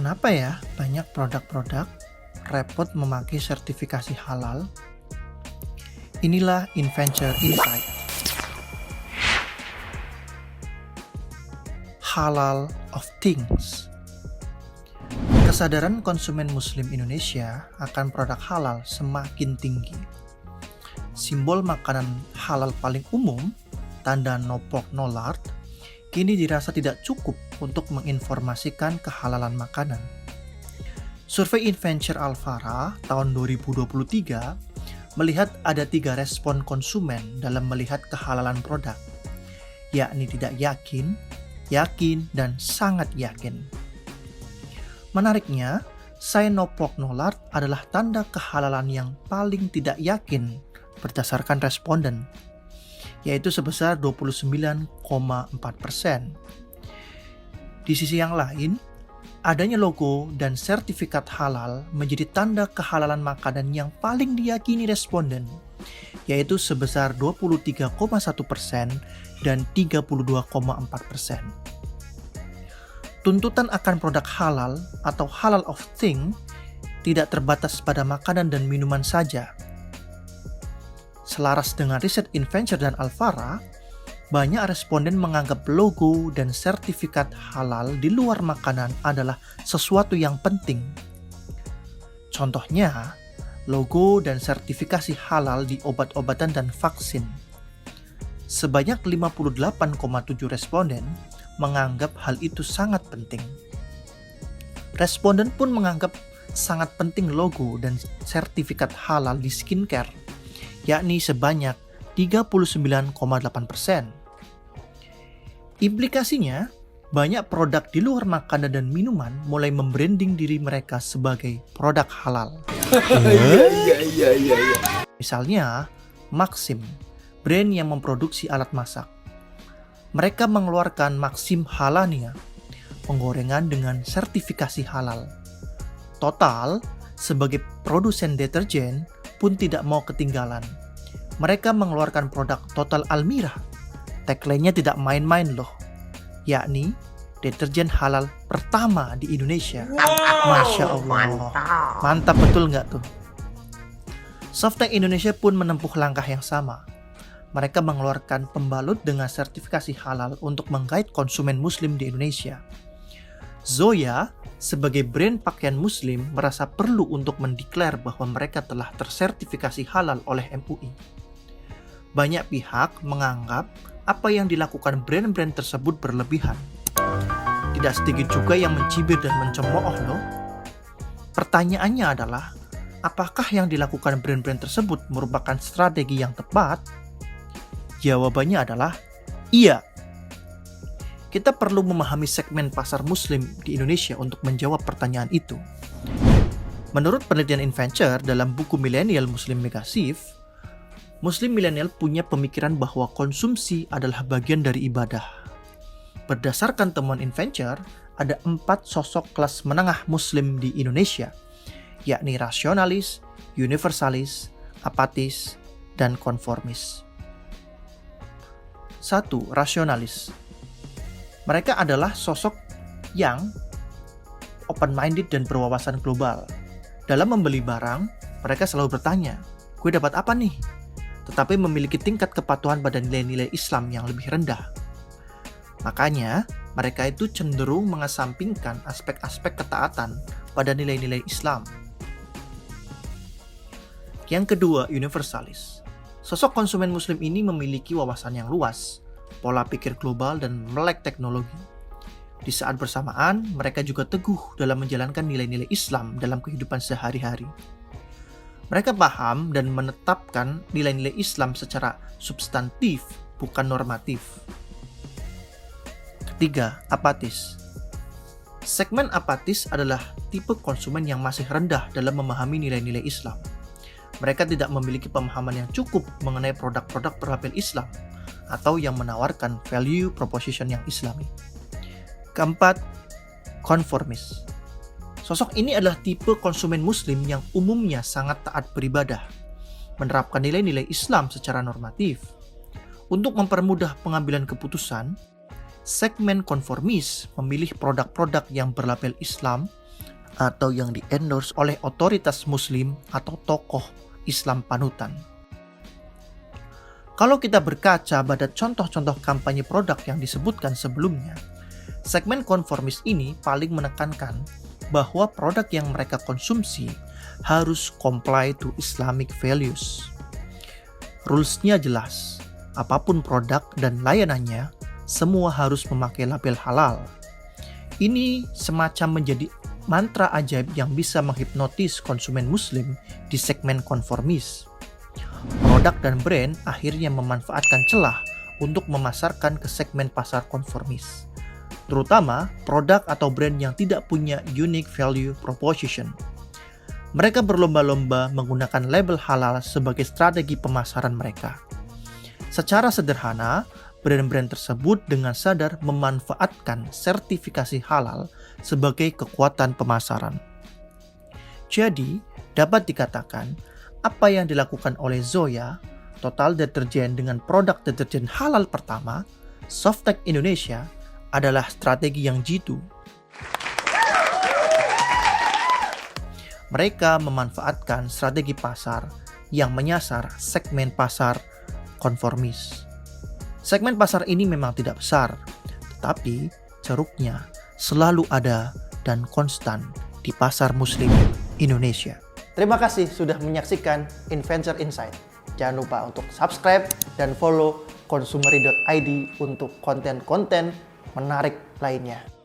Kenapa ya banyak produk-produk repot memakai sertifikasi halal? Inilah InVenture Insight. Halal of Things. Kesadaran konsumen muslim Indonesia akan produk halal semakin tinggi. Simbol makanan halal paling umum, tanda no pork no lard, kini dirasa tidak cukup untuk menginformasikan kehalalan makanan. Survei InVenture Alfara tahun 2023 melihat ada 3 respon konsumen dalam melihat kehalalan produk, yakni tidak yakin, yakin, dan sangat yakin. Menariknya, say no pork no lard adalah tanda kehalalan yang paling tidak yakin berdasarkan responden, yaitu sebesar 29,4%. Di sisi yang lain, adanya logo dan sertifikat halal menjadi tanda kehalalan makanan yang paling diyakini responden, yaitu sebesar 23,1% dan 32,4%. Tuntutan akan produk halal atau halal of thing tidak terbatas pada makanan dan minuman saja. Selaras dengan riset InVenture dan Alfara, banyak responden menganggap logo dan sertifikat halal di luar makanan adalah sesuatu yang penting. Contohnya, logo dan sertifikasi halal di obat-obatan dan vaksin. Sebanyak 58,7 responden menganggap hal itu sangat penting. Responden pun menganggap sangat penting logo dan sertifikat halal di skincare, yakni sebanyak 39,8%. Implikasinya, banyak produk di luar makanan dan minuman mulai membranding diri mereka sebagai produk halal. Misalnya, Maxim, brand yang memproduksi alat masak. Mereka mengeluarkan Maxim Halania, penggorengan dengan sertifikasi halal. Total, sebagai produsen deterjen, pun tidak mau ketinggalan. Mereka mengeluarkan produk Total Almira. Tagline-nya tidak main-main loh, yakni deterjen halal pertama di Indonesia. Masya Allah, mantap betul nggak tuh? Softtek Indonesia pun menempuh langkah yang sama. Mereka mengeluarkan pembalut dengan sertifikasi halal untuk menggait konsumen muslim di Indonesia. Zoya, sebagai brand pakaian muslim, merasa perlu untuk mendeklar bahwa mereka telah tersertifikasi halal oleh MUI. Banyak pihak menganggap apa yang dilakukan brand-brand tersebut berlebihan. Tidak sedikit juga yang mencibir dan mencemooh loh. Pertanyaannya adalah, apakah yang dilakukan brand-brand tersebut merupakan strategi yang tepat? Jawabannya adalah iya. Kita perlu memahami segmen pasar muslim di Indonesia untuk menjawab pertanyaan itu. Menurut penelitian InVenture dalam buku Millennial Muslim Megaship, Muslim milenial punya pemikiran bahwa konsumsi adalah bagian dari ibadah. Berdasarkan temuan InVenture, ada 4 sosok kelas menengah muslim di Indonesia, yakni rasionalis, universalis, apatis, dan konformis. 1. Rasionalis. Mereka adalah sosok yang open-minded dan berwawasan global. Dalam membeli barang, mereka selalu bertanya, "Gue dapat apa nih?" Tetapi memiliki tingkat kepatuhan pada nilai-nilai Islam yang lebih rendah. Makanya, mereka itu cenderung mengesampingkan aspek-aspek ketaatan pada nilai-nilai Islam. Yang kedua, universalis. Sosok konsumen muslim ini memiliki wawasan yang luas, pola pikir global, dan melek teknologi. Di saat bersamaan, mereka juga teguh dalam menjalankan nilai-nilai Islam dalam kehidupan sehari-hari. Mereka paham dan menetapkan nilai-nilai Islam secara substantif, bukan normatif. Ketiga, apatis. Segmen apatis adalah tipe konsumen yang masih rendah dalam memahami nilai-nilai Islam. Mereka tidak memiliki pemahaman yang cukup mengenai produk-produk berlabel Islam atau yang menawarkan value proposition yang Islami. Keempat, konformis. Sosok ini adalah tipe konsumen muslim yang umumnya sangat taat beribadah, menerapkan nilai-nilai Islam secara normatif. Untuk mempermudah pengambilan keputusan, segmen konformis memilih produk-produk yang berlabel Islam atau yang di-endorse oleh otoritas muslim atau tokoh Islam panutan. Kalau kita berkaca pada contoh-contoh kampanye produk yang disebutkan sebelumnya, segmen konformis ini paling menekankan bahwa produk yang mereka konsumsi harus comply to Islamic values. Rules-nya jelas, apapun produk dan layanannya, semua harus memakai label halal. Ini semacam menjadi mantra ajaib yang bisa menghipnotis konsumen muslim di segmen konformis. Produk dan brand akhirnya memanfaatkan celah untuk memasarkan ke segmen pasar konformis, terutama produk atau brand yang tidak punya unique value proposition. Mereka berlomba-lomba menggunakan label halal sebagai strategi pemasaran mereka. Secara sederhana, brand-brand tersebut dengan sadar memanfaatkan sertifikasi halal sebagai kekuatan pemasaran. Jadi, dapat dikatakan apa yang dilakukan oleh Zoya, total deterjen dengan produk deterjen halal pertama, Softtek Indonesia, adalah strategi yang jitu. Mereka memanfaatkan strategi pasar yang menyasar segmen pasar konformis. Segmen pasar ini memang tidak besar, tetapi ceruknya selalu ada dan konstan di pasar muslim Indonesia. Terima kasih sudah menyaksikan Inventure Insight. Jangan lupa untuk subscribe dan follow Consumeri.id untuk konten-konten menarik lainnya.